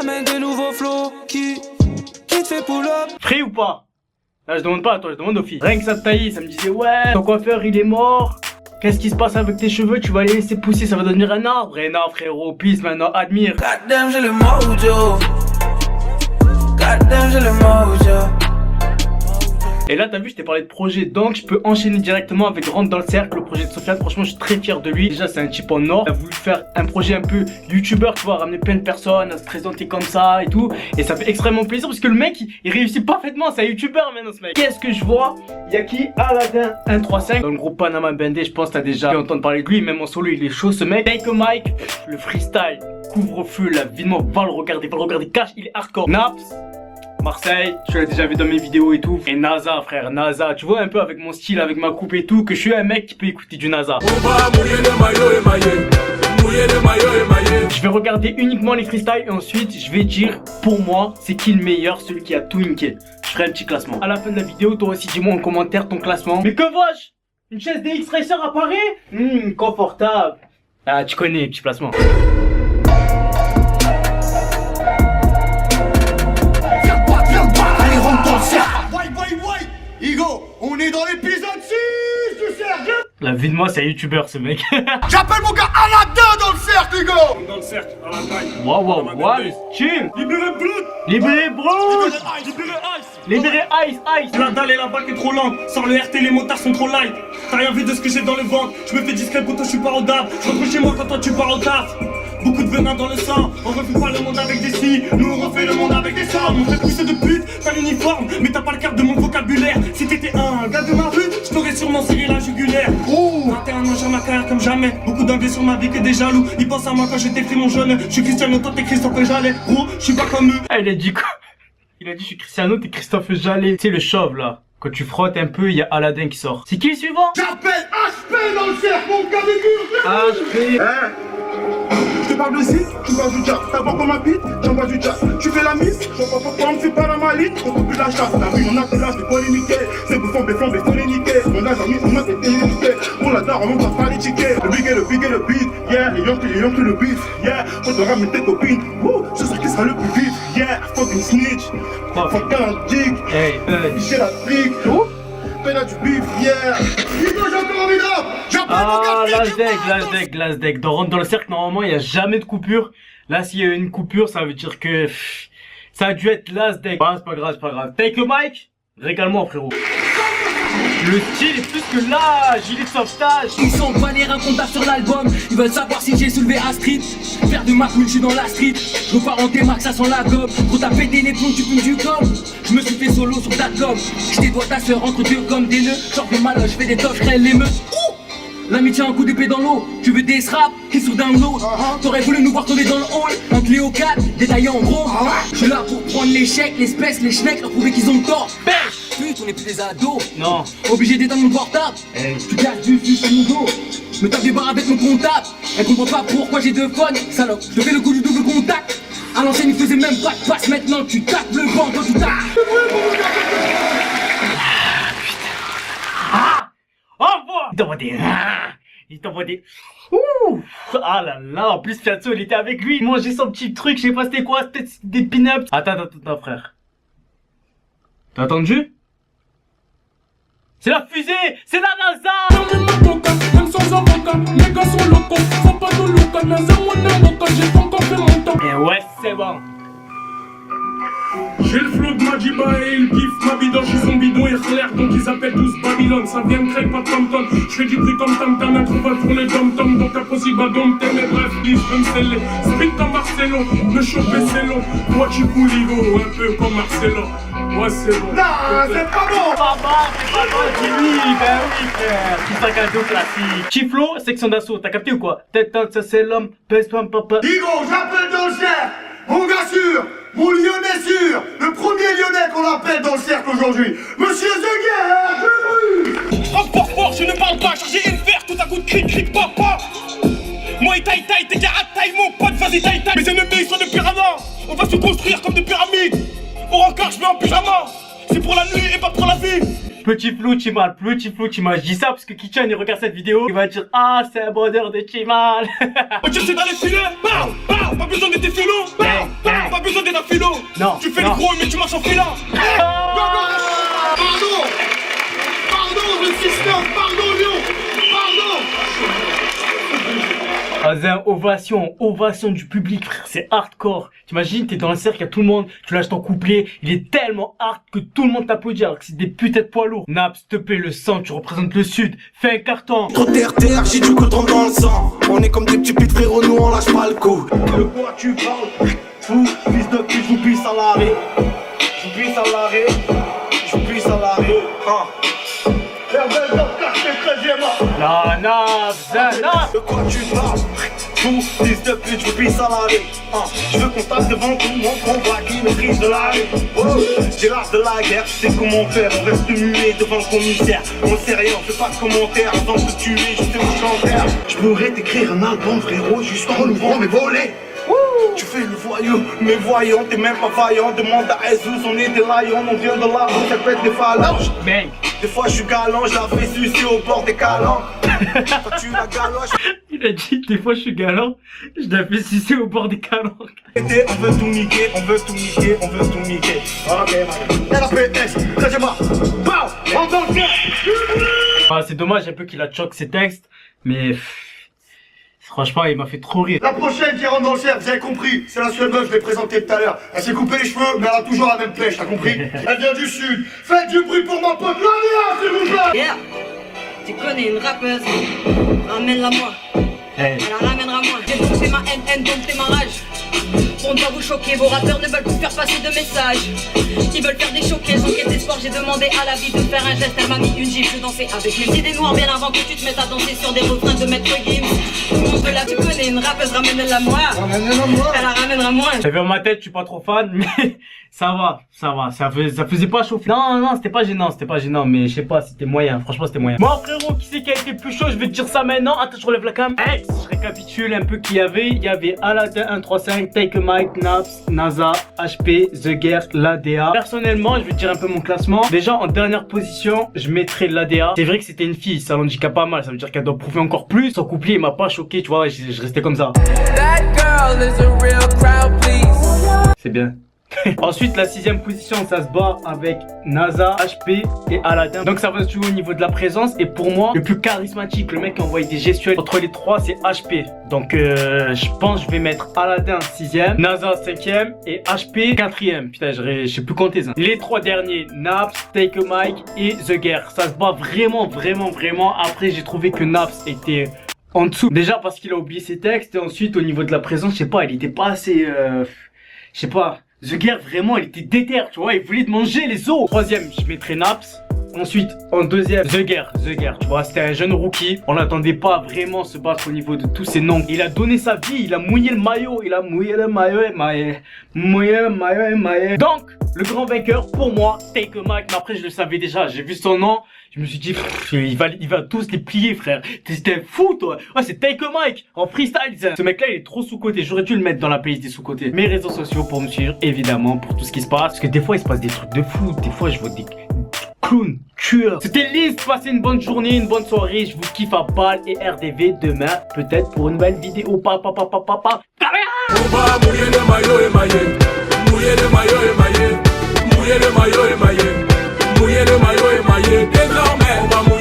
J'amène des nouveaux flots qui te fait pull up. Free ou pas? Là je demande pas à toi, je demande aux filles. Rien que ça te taillait, ça me disait ouais, ton coiffeur il est mort. Qu'est-ce qui se passe avec tes cheveux? Tu vas les laisser pousser, ça va devenir un arbre. Et non frérot, please maintenant admire. Goddamn j'ai le mojo. Goddamn j'ai le mojo. Et là t'as vu, je t'ai parlé de projet, donc je peux enchaîner directement avec Rentre dans le cercle, le projet de Sofiane. Franchement je suis très fier de lui. Déjà c'est un type en or, il a voulu faire un projet un peu youtubeur, tu vois, ramener plein de personnes à se présenter comme ça et tout. Et ça fait extrêmement plaisir parce que le mec il réussit parfaitement, c'est un youtubeur maintenant ce mec. Qu'est-ce que je vois? Il y a qui? Aladdin 135 dans le groupe Panama Bandé, je pense que t'as déjà pu entendre parler de lui, même en solo il est chaud ce mec. Take a mic, le freestyle, couvre-feu, la vidéo, va le regarder, cash, il est hardcore. Naps Marseille, je l'ai déjà vu dans mes vidéos et tout. Et NASA frère, NASA, tu vois un peu avec mon style, avec ma coupe et tout, que je suis un mec qui peut écouter du NASA. Je vais regarder uniquement les freestyles et ensuite je vais dire pour moi c'est qui le meilleur, celui qui a tout niqué. Je ferai un petit classement. À la fin de la vidéo, toi aussi dis-moi en commentaire ton classement. Mais que vois-je? Une chaise DX Racer apparaît? Confortable. Ah tu connais, petit placement. Igo, on est dans l'épisode 6 du cercle. La vie de moi c'est un youtubeur ce mec. J'appelle mon gars Aladdin dans le cercle, Igo. Dans le cercle, à la taille. Wow, chill. Libérez Blood. Libérez Blood. Libérez Ice. Libérez Ice. La dalle et la balle est trop lente. Sans le RT, les motards sont trop light. T'as rien vu de ce que j'ai dans le ventre. Je me fais discret pour toi, je suis parodable. Je rentre chez moi quand toi tu pars au taf. Beaucoup de venin dans le sang. On refait pas le monde avec des si. Nous on refait le monde avec des sommes. On fait pousser de pute, t'as l'uniforme. Mais t'as pas le quart de mon vocabulaire. Si t'étais un gars de ma rue, je t'aurais sûrement serré la jugulaire. 21 ans, j'ai ma carrière comme jamais. Beaucoup d'envie sur ma vie que des jaloux. Ils pensent à moi quand j'étais pris mon jeune. Je suis Cristiano, toi t'es Christophe et Jallet. Gros, je suis pas comme eux. Ah, il a dit quoi? Il a dit je suis Cristiano, t'es Christophe Jallet. Tu sais le chauve là. Quand tu frottes un peu, il y a Aladdin qui sort. C'est qui le suivant? J'appelle HP dans le cercle, mon gars des murs. HP. Je te parle de zik, tu parles du jazz. T'as voir comme ma bite, j'envoie du jazz. Tu fais la mise, j'envoie pas, on me fait pas la malice. On coupe plus la chasse, la rue, on a plus l'âge de polémiquer. C'est bouffon, béfon, béfon, les niquer. Mon âge a mis, on a été limité. On la dare, on va pas les tickets. Le big et le beat, yeah. Les Yankees, le beef, yeah. Quand tu ramènes tes copines, c'est celui qui sera le plus vite, yeah. Fucking snitch, fucking dick. Hey, J'ai la brique, fais là du beef, yeah. Igo, j'ai encore envie d'or. J'appelle mon gars. Last deck. Dans Rentre dans le cercle, normalement, il n'y a jamais de coupure. Là, s'il y a une coupure, ça veut dire que ça a dû être last deck. Ah, c'est pas grave. Take le mic, régale-moi, frérot. Le style est plus que là, gilet de sauvetage. Ils sont pas les reins qu'on tape sur l'album. Ils veulent savoir si j'ai soulevé à street. Faire de ma couille, je suis dans la street. Je repars en T-Max, ça sent la gobe. Quand t'as pété les plombs, tu fumes du com. Je me suis fait solo sur ta com. Je dédois ta sœur entre deux comme des nœuds. Genre de mal, je fais des toffes, je crée l'émeute. L'amitié a un coup d'épée dans l'eau. Tu veux des straps qui sont download. T'aurais voulu nous voir tomber dans le hall. Un Cléo 4, détaillé en gros. Je suis là pour prendre l'échec, l'espèce, les schnecks, leur prouver qu'ils ont tort. Pute, on est plus des ados. Non. Obligé d'éteindre mon portable. Tu casses du fil sur mon dos. Me tape des barres avec mon comptable. Elle comprend pas pourquoi j'ai deux phones. Salope, je te fais le coup du double contact. À l'ancienne il faisait même pas de passe. Maintenant tu tapes le banc quand tu tapes. Au revoir. Il t'envoie des... Ouh. Ah là là, en plus Fiatso il était avec lui. Il mangeait son petit truc, je sais pas c'était quoi, c'était des pin-ups. Attends frère. T'as entendu? C'est la fusée! C'est la NASA! Et ouais, c'est bon. J'ai le flow de Majiba et ils kiffent ma bidon. Ils sont bidons et clairs donc ils appellent tous Babylone. Ça vient de Craig, pas de tom-tom. Je fais du bruit comme tam-tam, un trouval pour les tom-tom. Donc impossible à dompter, mais bref, please, je me scelle. Sprint comme Marcelo, me choper c'est long. Moi tu coules Igo, un peu comme Marcelo. Ouais c'est bon. Non, c'est pas bon. C'est pas bon, Jimmy! Ben oui frère! Petit sac à dos classique. Chiflo, section d'assaut, t'as capté ou quoi? Tête, ça c'est l'homme, pèse-toi papa. Igo, j'appelle dans le cercle. Mon gars sûr, mon lyonnais sûr, le premier lyonnais qu'on appelle dans le cercle aujourd'hui. Monsieur The Guerre, je brûle. Frappe fort, je ne parle pas, chargé une fer, tout à coup de cric, papa. Moi et taille, t'es carats taille, mon pote, vas-y taille. Mes ennemis sont des piranhas, on va se construire comme des pyramides. Au rencard, je vais en pyjama, c'est pour la nuit et pas pour la vie. Petit flou Chimal, je dis ça parce que Kichan il regarde cette vidéo, il va dire ah c'est un bonheur de Chimal. Ok c'est dans les filets, pas besoin d'être filou, pas besoin philo. Non, Tu fais non. le gros, mais tu marches en filant. Pardon, le système, pardon, Lyon, pardon. Ovation du public, frère, c'est hardcore. T'imagines, t'es dans le cercle, y'a tout le monde, tu lâches ton couplet, il est tellement hard que tout le monde t'applaudit alors que c'est des putains de poids lourds. Naps, s'il te plaît, le sang, tu représentes le sud, fais un carton. Trop terre, j'ai du coton dans le sang. On est comme des petits putes frérot, nous on lâche pas le coup. De quoi tu parles? Fou, fils de pute, je vous pisse à l'arrêt. Je vous pisse à l'arrêt. Je vous pisse à l'arrêt. Non, Naps. De quoi tu parles? Fou, fils de pute, je vous pisse à l'arrêt. Je veux qu'on tape devant tout le monde, qu'on voit qui maîtrise de l'arrêt. J'ai l'art de la guerre, tu sais comment faire. On reste muet devant le commissaire. On sait rien, on fait pas de commentaires. Avant de te tuer, je sais où je suis en terre. Je pourrais t'écrire un album, frérot, juste en ouvrant mes volets. Tu fais le voyou, mais voyons, t'es même pas vaillant. Demande à Jesus, on est des lions, on vient de là, on répète des phalanges. Mec, Des fois je suis galant, je la fais sucer au bord des calanques. Quand tu la galoches, il a dit, des fois je suis galant, je l'ai fait sucer au bord des calanques. on veut tout niquer, on veut tout niquer, on veut tout niquer. Ok, LAPS, très-moi, BAM, on danse bien. Ah, c'est dommage un peu qu'il a choqué ses textes, mais franchement, il m'a fait trop rire. La prochaine qui rentre dans le cercle, vous avez compris, c'est la seule meuf, je l'ai présentée tout à l'heure. Elle s'est coupé les cheveux, mais elle a toujours la même pêche, t'as compris? Elle vient du sud. Faites du bruit pour ma pote Ladia, s'il vous plaît. Yeah, tu connais une rappeuse, ramène-la moi, Hey. elle la ramènera moi. J'ai bouffé ma haine, dompté ma rage. Pour ne pas vous choquer, vos rappeurs ne veulent plus faire passer de messages. Ils veulent faire des choqués, sans quête d'espoir. J'ai demandé à la vie de faire un geste, elle m'a mis une gifle. Je dansais avec mes idées noires bien avant que tu te mettes à danser sur des refrains de Maître Gims. Tout le monde veut la, tu connais une rappeuse, ramène-la moi. Elle la ramènera moi. J'avais en ma tête, je suis pas trop fan, mais ça faisait pas chauffer. Non, c'était pas gênant, mais je sais pas, c'était moyen, franchement c'était moyen. Moi frérot, qui c'est qui a été plus chaud, je vais te dire ça maintenant. Attends, je relève la cam. Hey, je récapitule un peu qui il y avait Aladdin 135, Take a Mike, Naps, NASA, HP, The Guerre, l'ADA. Personnellement, je vais te dire un peu mon classement. Déjà en dernière position, je mettrais l'ADA. C'est vrai que c'était une fille, ça l'handicape pas mal, ça veut dire qu'elle doit prouver encore plus. Son couplet il m'a pas choqué, tu vois, je restais comme ça. That girl is a real crowd, please. C'est bien. Ensuite, la 6ème position, ça se bat avec NASA, HP et Aladdin. Donc ça va se jouer au niveau de la présence. Et pour moi, le plus charismatique, le mec qui envoie des gestuels entre les trois, c'est HP. Donc je pense que je vais mettre Aladdin 6ème, NASA 5ème et HP 4ème. Putain, je sais plus compter ça. Les trois derniers, Naps, Take a Mike et The Guerre. Ça se bat vraiment. Après, j'ai trouvé que Naps était en dessous. Déjà parce qu'il a oublié ses textes. Et ensuite, au niveau de la présence, je sais pas, il était pas assez... je sais pas... The Guerre, vraiment, il était déter, tu vois, il voulait manger les os. 3ème, je mettrais Naps. Ensuite, en 2ème, The Guerre, tu vois, c'était un jeune rookie. On n'attendait pas vraiment se battre au niveau de tous ces noms. Il a donné sa vie, il a mouillé le maillot, Donc, le grand vainqueur, pour moi, Take a Mike. Mais après, je le savais déjà, j'ai vu son nom. Je me suis dit, il va tous les plier, frère. T'es un fou, toi. Ouais, c'est Take a Mike en freestyle. Ce mec-là, il est trop sous-côté. J'aurais dû le mettre dans la playlist des sous-côtés. Mes réseaux sociaux pour me suivre, évidemment, pour tout ce qui se passe. Parce que des fois, il se passe des trucs de fou. Des fois, je vois des clowns, tueurs. C'était Lise. Passez une bonne journée, une bonne soirée. Je vous kiffe à balle et RDV demain. Peut-être pour une nouvelle vidéo. On va mouiller le maillot émaillé. Mouiller le maillot émaillé. Mouiller le maillot émaillé. Mouiller le maillot émaillé. Désormais, on va mouiller.